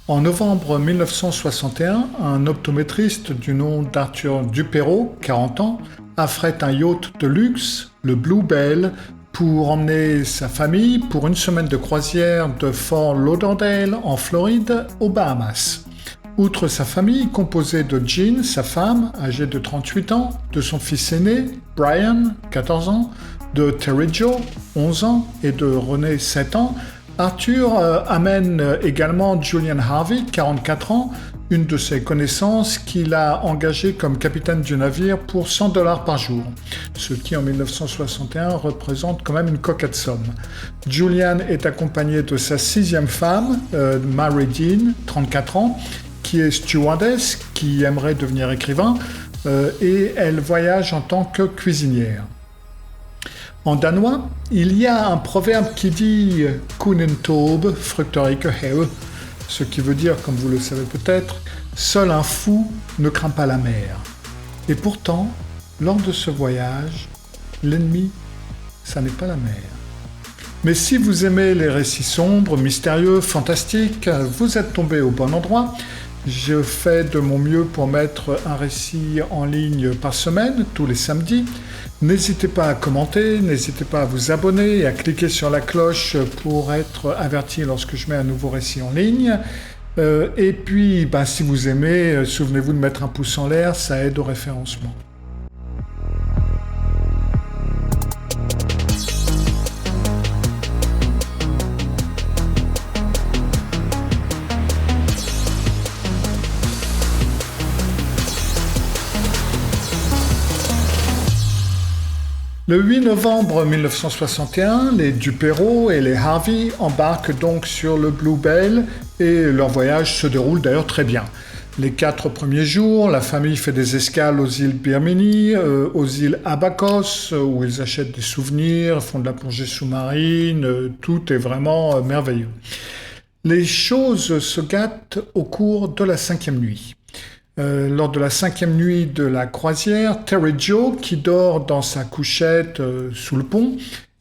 En novembre 1961, un optométriste du nom d'Arthur Duperreault, 40 ans, affrète un yacht de luxe, le Bluebell, pour emmener sa famille pour une semaine de croisière de Fort Lauderdale en Floride aux Bahamas. Outre sa famille, composée de Jean, sa femme, âgée de 38 ans, de son fils aîné, Brian, 14 ans, de Terry Jo, 11 ans, et de René, 7 ans, Arthur amène également Julian Harvey, 44 ans, une de ses connaissances qu'il a engagée comme capitaine du navire pour $100 par jour, ce qui en 1961 représente quand même une coquette somme. Julian est accompagné de sa 6e femme, Mary Dean, 34 ans, qui est stewardess, qui aimerait devenir écrivain, et elle voyage en tant que cuisinière. En danois, il y a un proverbe qui dit « Kunen Taube, fructerike heu », ce qui veut dire, comme vous le savez peut-être, « Seul un fou ne craint pas la mer ». Et pourtant, lors de ce voyage, l'ennemi, ça n'est pas la mer. Mais si vous aimez les récits sombres, mystérieux, fantastiques, vous êtes tombé au bon endroit. Je fais de mon mieux pour mettre un récit en ligne par semaine, tous les samedis. N'hésitez pas à commenter, n'hésitez pas à vous abonner et à cliquer sur la cloche pour être averti lorsque je mets un nouveau récit en ligne. Et puis, si vous aimez, souvenez-vous de mettre un pouce en l'air, ça aide au référencement. Le 8 novembre 1961, les Duperreault et les Harvey embarquent donc sur le Bluebell et leur voyage se déroule d'ailleurs très bien. Les 4 premiers jours, la famille fait des escales aux îles Birmanie, aux îles Abakos, où ils achètent des souvenirs, font de la plongée sous-marine, tout est vraiment merveilleux. Les choses se gâtent au cours de la 5e nuit. Lors de la 5e nuit de la croisière, Terry Jo, qui dort dans sa couchette sous le pont,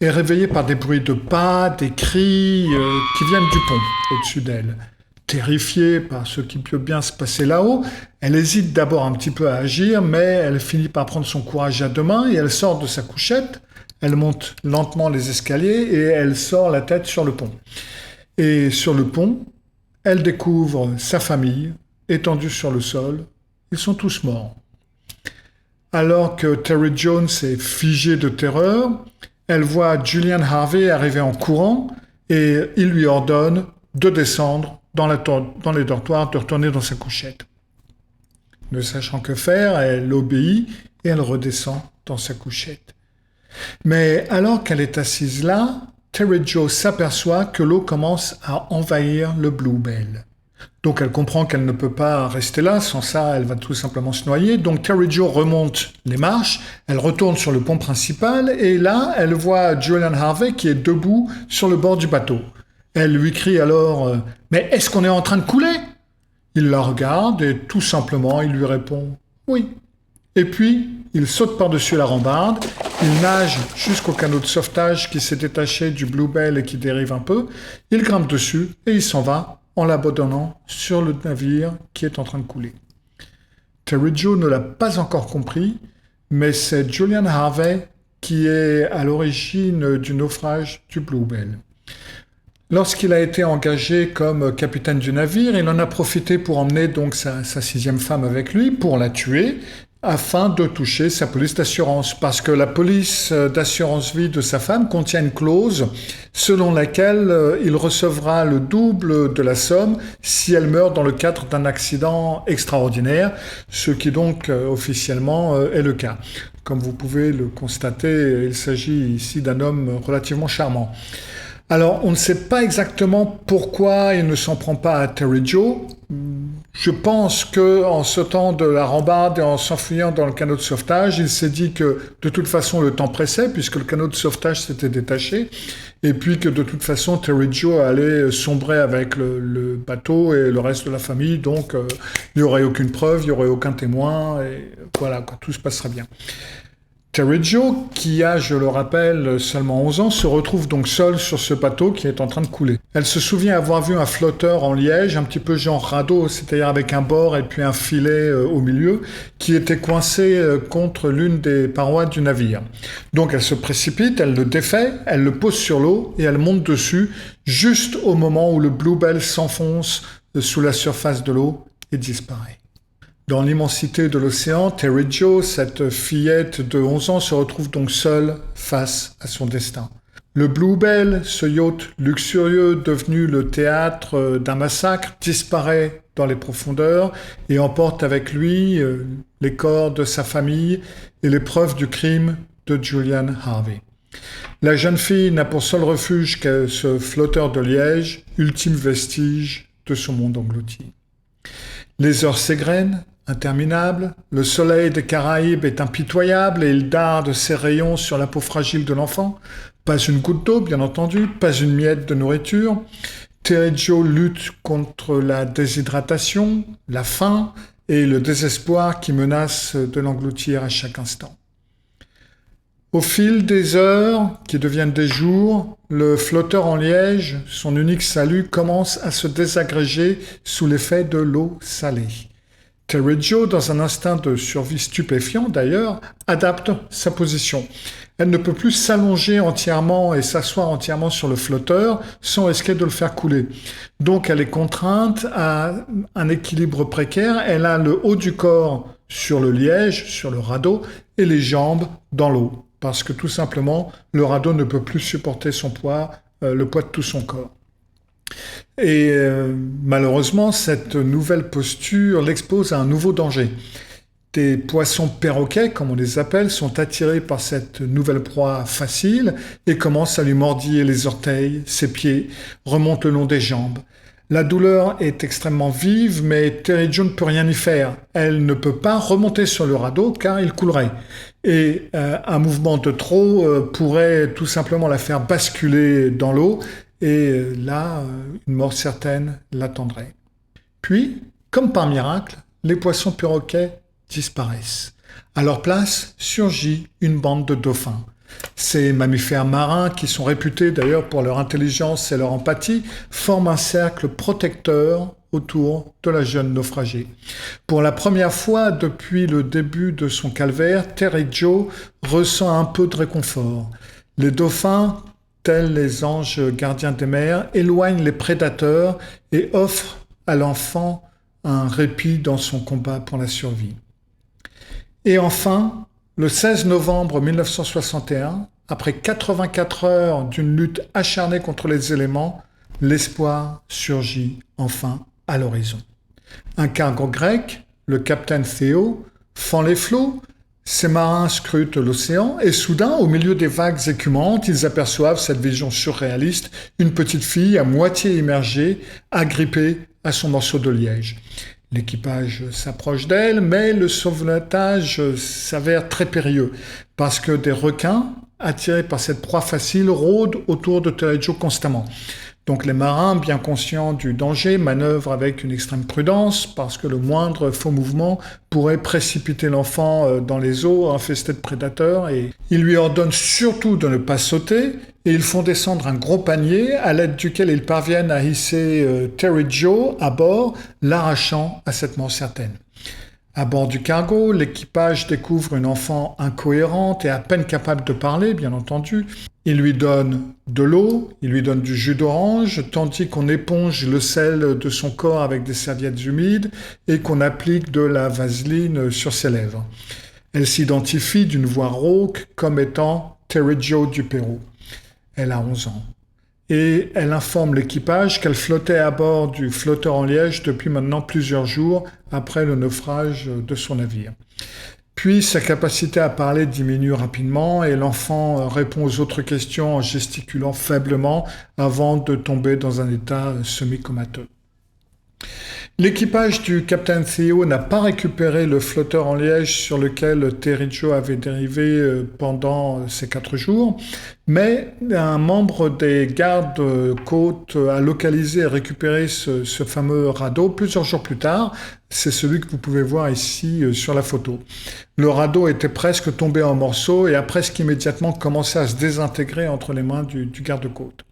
est réveillée par des bruits de pas, des cris qui viennent du pont au-dessus d'elle. Terrifiée par ce qui peut bien se passer là-haut, elle hésite d'abord un petit peu à agir, mais elle finit par prendre son courage à 2 mains et elle sort de sa couchette, elle monte lentement les escaliers et elle sort la tête sur le pont. Et sur le pont, elle découvre sa famille, étendus sur le sol, ils sont tous morts. Alors que Terry Jones est figée de terreur, elle voit Julian Harvey arriver en courant et il lui ordonne de descendre dans les dortoirs, de retourner dans sa couchette. Ne sachant que faire, elle obéit et elle redescend dans sa couchette. Mais alors qu'elle est assise là, Terry Jo s'aperçoit que l'eau commence à envahir le Bluebell. Donc elle comprend qu'elle ne peut pas rester là, sans ça elle va tout simplement se noyer. Donc Terry Jo remonte les marches, elle retourne sur le pont principal et là elle voit Julian Harvey qui est debout sur le bord du bateau. Elle lui crie alors « Mais est-ce qu'on est en train de couler ?» Il la regarde et tout simplement il lui répond « Oui ». Et puis il saute par-dessus la rambarde, il nage jusqu'au canot de sauvetage qui s'est détaché du Bluebell et qui dérive un peu, il grimpe dessus et il s'en va en l'abandonnant sur le navire qui est en train de couler. Terry Jo ne l'a pas encore compris, mais c'est Julian Harvey qui est à l'origine du naufrage du Bluebell. Lorsqu'il a été engagé comme capitaine du navire, il en a profité pour emmener donc sa 6e femme avec lui pour la tuer, afin de toucher sa police d'assurance, parce que la police d'assurance vie de sa femme contient une clause selon laquelle il recevra le double de la somme si elle meurt dans le cadre d'un accident extraordinaire, ce qui donc officiellement est le cas. Comme vous pouvez le constater, il s'agit ici d'un homme relativement charmant. Alors, on ne sait pas exactement pourquoi il ne s'en prend pas à Terry Jo. Je pense qu'en sautant de la rambarde et en s'enfuyant dans le canot de sauvetage, il s'est dit que de toute façon le temps pressait puisque le canot de sauvetage s'était détaché et puis que de toute façon Terry Jo allait sombrer avec le bateau et le reste de la famille, donc il n'y aurait aucune preuve, il n'y aurait aucun témoin et voilà, tout se passerait bien. Terry Joe, qui a, je le rappelle, seulement 11 ans, se retrouve donc seule sur ce bateau qui est en train de couler. Elle se souvient avoir vu un flotteur en liège, un petit peu genre radeau, c'est-à-dire avec un bord et puis un filet au milieu, qui était coincé contre l'une des parois du navire. Donc elle se précipite, elle le défait, elle le pose sur l'eau et elle monte dessus, juste au moment où le Bluebell s'enfonce sous la surface de l'eau et disparaît. Dans l'immensité de l'océan, Terry Joe, cette fillette de 11 ans, se retrouve donc seule face à son destin. Le Bluebell, ce yacht luxurieux devenu le théâtre d'un massacre, disparaît dans les profondeurs et emporte avec lui les corps de sa famille et les preuves du crime de Julian Harvey. La jeune fille n'a pour seul refuge que ce flotteur de liège, ultime vestige de son monde englouti. Les heures s'égrènent, interminables, le soleil des Caraïbes est impitoyable et il darde ses rayons sur la peau fragile de l'enfant. Pas une goutte d'eau, bien entendu, pas une miette de nourriture. Terry Joe lutte contre la déshydratation, la faim et le désespoir qui menacent de l'engloutir à chaque instant. Au fil des heures, qui deviennent des jours, le flotteur en liège, son unique salut, commence à se désagréger sous l'effet de l'eau salée. Terry Joe, dans un instinct de survie stupéfiant d'ailleurs, adapte sa position. Elle ne peut plus s'allonger entièrement et s'asseoir entièrement sur le flotteur sans risquer de le faire couler. Donc elle est contrainte à un équilibre précaire. Elle a le haut du corps sur le liège, sur le radeau, et les jambes dans l'eau. Parce que tout simplement, le radeau ne peut plus supporter son poids, le poids de tout son corps. Et malheureusement, cette nouvelle posture l'expose à un nouveau danger. Des poissons perroquets, comme on les appelle, sont attirés par cette nouvelle proie facile et commencent à lui mordiller les orteils, ses pieds, remontent le long des jambes. La douleur est extrêmement vive, mais Terry Joe ne peut rien y faire. Elle ne peut pas remonter sur le radeau car il coulerait. Et un mouvement de trop pourrait tout simplement la faire basculer dans l'eau et là, une mort certaine l'attendrait. Puis, comme par miracle, les poissons perroquets disparaissent. À leur place surgit une bande de dauphins. Ces mammifères marins, qui sont réputés d'ailleurs pour leur intelligence et leur empathie, forment un cercle protecteur autour de la jeune naufragée. Pour la première fois depuis le début de son calvaire, Terry Joe ressent un peu de réconfort. Les dauphins, tels les anges gardiens des mers, éloignent les prédateurs et offrent à l'enfant un répit dans son combat pour la survie. Et enfin, le 16 novembre 1961, après 84 heures d'une lutte acharnée contre les éléments, l'espoir surgit enfin à l'horizon. Un cargo grec, le capitaine Théo, fend les flots. Ces marins scrutent l'océan et soudain, au milieu des vagues écumantes, ils aperçoivent cette vision surréaliste, une petite fille à moitié immergée, agrippée à son morceau de liège. L'équipage s'approche d'elle, mais le sauvetage s'avère très périlleux parce que des requins, attirés par cette proie facile, rôdent autour de Terry Joe constamment. Donc les marins, bien conscients du danger, manœuvrent avec une extrême prudence parce que le moindre faux mouvement pourrait précipiter l'enfant dans les eaux infestées de prédateurs et ils lui ordonnent surtout de ne pas sauter et ils font descendre un gros panier à l'aide duquel ils parviennent à hisser Terry Joe à bord, l'arrachant à cette mort certaine. À bord du cargo, l'équipage découvre une enfant incohérente et à peine capable de parler, bien entendu. Il lui donne de l'eau, il lui donne du jus d'orange, tandis qu'on éponge le sel de son corps avec des serviettes humides et qu'on applique de la vaseline sur ses lèvres. Elle s'identifie d'une voix rauque comme étant Terry Joe du Pérou. Elle a 11 ans. Et elle informe l'équipage qu'elle flottait à bord du flotteur en liège depuis maintenant plusieurs jours après le naufrage de son navire. Puis sa capacité à parler diminue rapidement et l'enfant répond aux autres questions en gesticulant faiblement avant de tomber dans un état semi-comateux. L'équipage du Captain Theo n'a pas récupéré le flotteur en liège sur lequel Terry Joe avait dérivé pendant ces 4 jours, mais un membre des gardes-côtes a localisé et récupéré ce fameux radeau plusieurs jours plus tard. C'est celui que vous pouvez voir ici sur la photo. Le radeau était presque tombé en morceaux et a presque immédiatement commencé à se désintégrer entre les mains du garde-côte.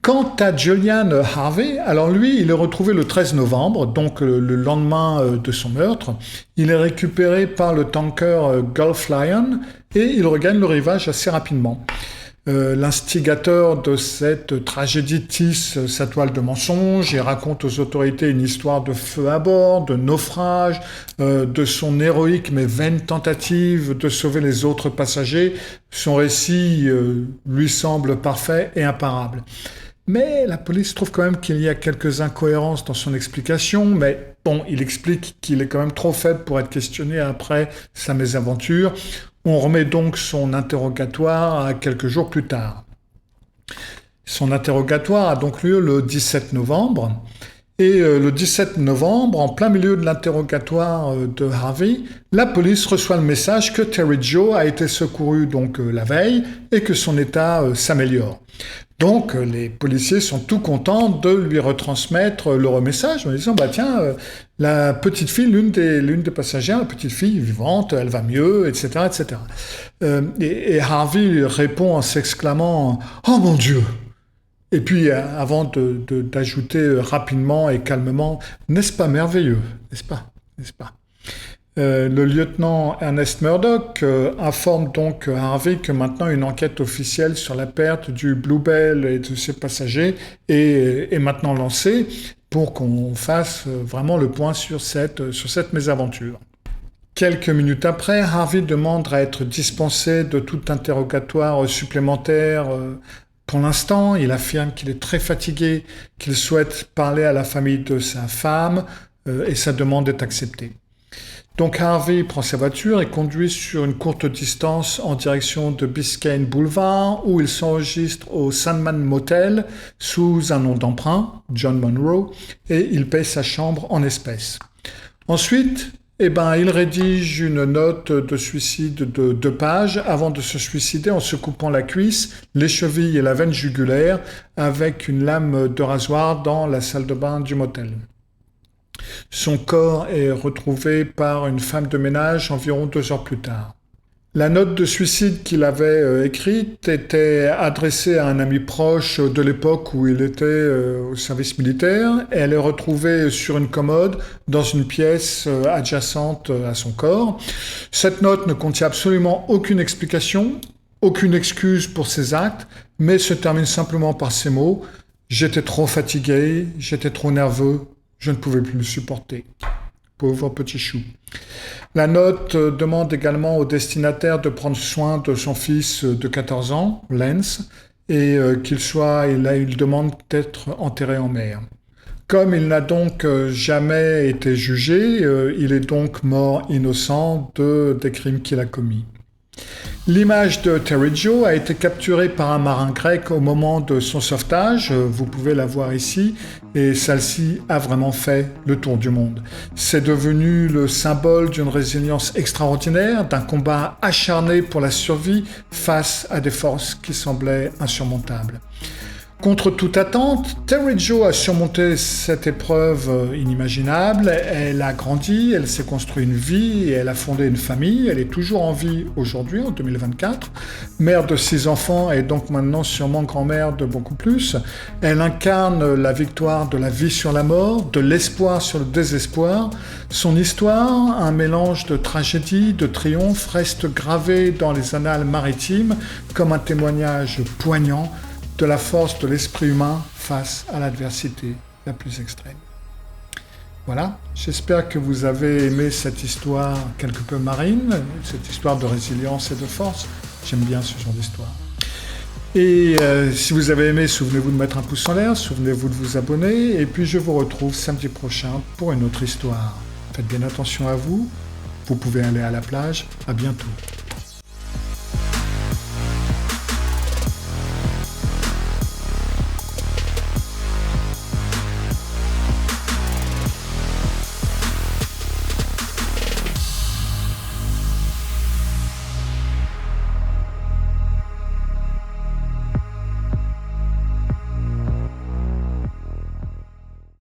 Quant à Julian Harvey, alors lui, il est retrouvé le 13 novembre, donc le lendemain de son meurtre. Il est récupéré par le tanker Gulf Lion et il regagne le rivage assez rapidement. L'instigateur de cette tragédie tisse sa toile de mensonges et raconte aux autorités une histoire de feu à bord, de naufrage, de son héroïque mais vaine tentative de sauver les autres passagers. Son récit lui semble parfait et imparable. Mais la police trouve quand même qu'il y a quelques incohérences dans son explication, mais bon, il explique qu'il est quand même trop faible pour être questionné après sa mésaventure. On remet donc son interrogatoire à quelques jours plus tard. Son interrogatoire a donc lieu le 17 novembre. Et le 17 novembre, en plein milieu de l'interrogatoire de Harvey, la police reçoit le message que Terry Joe a été secouru donc la veille et que son état s'améliore. Donc les policiers sont tout contents de lui retransmettre le message en disant tiens, la petite fille, l'une des passagères, la petite fille vivante, elle va mieux, etc. etc. Et Harvey répond en s'exclamant « Oh mon Dieu !» Et puis, avant d'ajouter rapidement et calmement, n'est-ce pas merveilleux, n'est-ce pas, n'est-ce pas? Le lieutenant Ernest Murdoch informe donc Harvey que maintenant une enquête officielle sur la perte du Blue Bell et de ses passagers est maintenant lancée pour qu'on fasse vraiment le point sur cette mésaventure. Quelques minutes après, Harvey demande à être dispensé de tout interrogatoire supplémentaire. Pour l'instant, il affirme qu'il est très fatigué, qu'il souhaite parler à la famille de sa femme et sa demande est acceptée. Donc Harvey prend sa voiture et conduit sur une courte distance en direction de Biscayne Boulevard où il s'enregistre au Sandman Motel sous un nom d'emprunt, John Monroe, et il paye sa chambre en espèces. Ensuite, il rédige une note de suicide de 2 pages avant de se suicider en se coupant la cuisse, les chevilles et la veine jugulaire avec une lame de rasoir dans la salle de bain du motel. Son corps est retrouvé par une femme de ménage environ 2 heures plus tard. La note de suicide qu'il avait écrite était adressée à un ami proche de l'époque où il était au service militaire. Et elle est retrouvée sur une commode dans une pièce adjacente à son corps. Cette note ne contient absolument aucune explication, aucune excuse pour ses actes, mais se termine simplement par ces mots « J'étais trop fatigué, j'étais trop nerveux, je ne pouvais plus le supporter. » Pauvre petit chou. La note demande également au destinataire de prendre soin de son fils de 14 ans, Lance, et il demande d'être enterré en mer. Comme il n'a donc jamais été jugé, il est donc mort innocent des crimes qu'il a commis. L'image de Terry Joe a été capturée par un marin grec au moment de son sauvetage, vous pouvez la voir ici, et celle-ci a vraiment fait le tour du monde. C'est devenu le symbole d'une résilience extraordinaire, d'un combat acharné pour la survie face à des forces qui semblaient insurmontables. Contre toute attente, Terry Joe a surmonté cette épreuve inimaginable. Elle a grandi, elle s'est construit une vie et elle a fondé une famille. Elle est toujours en vie aujourd'hui, en 2024. Mère de 6 enfants et donc maintenant sûrement grand-mère de beaucoup plus. Elle incarne la victoire de la vie sur la mort, de l'espoir sur le désespoir. Son histoire, un mélange de tragédie, de triomphe, reste gravée dans les annales maritimes comme un témoignage poignant de la force de l'esprit humain face à l'adversité la plus extrême. Voilà, j'espère que vous avez aimé cette histoire quelque peu marine, cette histoire de résilience et de force. J'aime bien ce genre d'histoire. Et si vous avez aimé, souvenez-vous de mettre un pouce en l'air, souvenez-vous de vous abonner, et puis je vous retrouve samedi prochain pour une autre histoire. Faites bien attention à vous, vous pouvez aller à la plage, à bientôt.